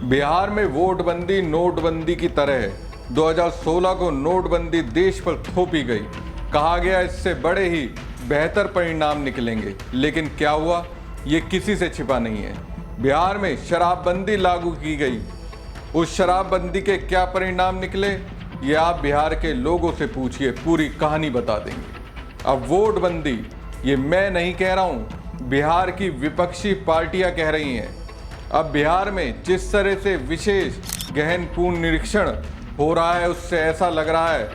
बिहार में वोटबंदी नोटबंदी की तरह 2016 को नोटबंदी देश पर थोपी गई। कहा गया इससे बड़े ही बेहतर परिणाम निकलेंगे, लेकिन क्या हुआ ये किसी से छिपा नहीं है। बिहार में शराबबंदी लागू की गई। उस शराबबंदी के क्या परिणाम निकले ये आप बिहार के लोगों से पूछिए, पूरी कहानी बता देंगे। अब वोटबंदी ये मैं नहीं कह रहा हूँ, बिहार की विपक्षी पार्टियां कह रही हैं। अब बिहार में जिस तरह से विशेष गहन पूर्ण निरीक्षण हो रहा है, उससे ऐसा लग रहा है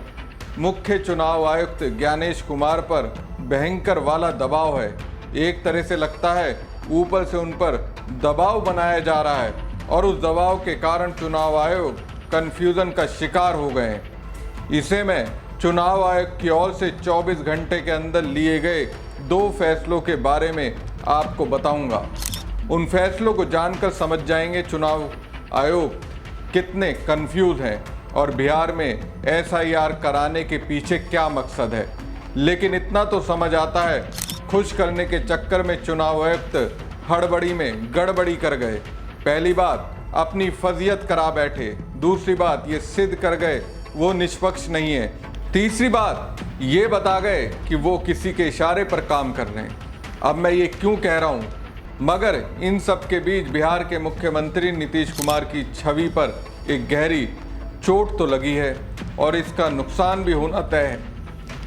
मुख्य चुनाव आयुक्त ज्ञानेश कुमार पर भयंकर वाला दबाव है। एक तरह से लगता है ऊपर से उन पर दबाव बनाया जा रहा है और उस दबाव के कारण चुनाव आयोग कन्फ्यूज़न का शिकार हो गए हैं। इसे मैं चुनाव आयोग की ओर से 24 घंटे के अंदर लिए गए 2 फैसलों के बारे में आपको बताऊंगा। उन फैसलों को जानकर समझ जाएंगे चुनाव आयोग कितने कंफ्यूज हैं और बिहार में SIR कराने के पीछे क्या मकसद है। लेकिन इतना तो समझ आता है, खुश करने के चक्कर में चुनाव आयुक्त हड़बड़ी में गड़बड़ी कर गए। पहली बात अपनी फजीयत करा बैठे, दूसरी बात ये सिद्ध कर गए वो निष्पक्ष नहीं है, तीसरी बात ये बता गए कि वो किसी के इशारे पर काम कर रहे हैं। अब मैं ये क्यों कह रहा हूँ, मगर इन सब के बीच बिहार के मुख्यमंत्री नीतीश कुमार की छवि पर एक गहरी चोट तो लगी है और इसका नुकसान भी होना तय है।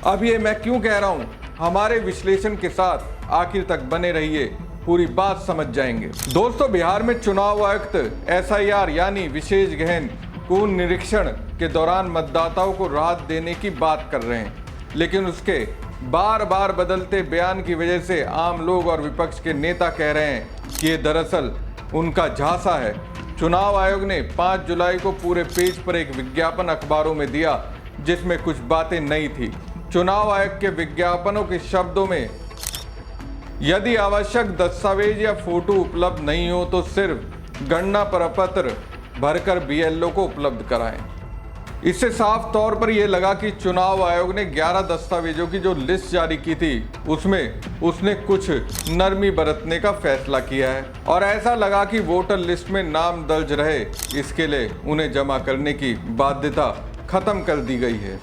अब ये मैं क्यों कह रहा हूँ, हमारे विश्लेषण के साथ आखिर तक बने रहिए, पूरी बात समझ जाएंगे। दोस्तों, बिहार में चुनाव आयुक्त SIR यानी विशेष गहन पूर्ण निरीक्षण के दौरान मतदाताओं को राहत देने की बात कर रहे हैं, लेकिन उसके बार बार बदलते बयान की वजह से आम लोग और विपक्ष के नेता कह रहे हैं कि ये दरअसल उनका झांसा है। चुनाव आयोग ने 5 जुलाई को पूरे पेज पर एक विज्ञापन अखबारों में दिया जिसमें कुछ बातें नई थी। चुनाव आयोग के विज्ञापनों के शब्दों में यदि आवश्यक दस्तावेज या फोटो उपलब्ध नहीं हो तो सिर्फ गणना प्रपत्र भरकर BLO को उपलब्ध कराएं। इससे साफ तौर पर यह लगा कि चुनाव आयोग ने 11 दस्तावेजों की जो लिस्ट जारी की थी उसमें उसने कुछ नरमी बरतने का फैसला किया है और ऐसा लगा कि वोटर लिस्ट में नाम दर्ज रहे, इसके लिए उन्हें जमा करने की बाध्यता खत्म कर दी गई है।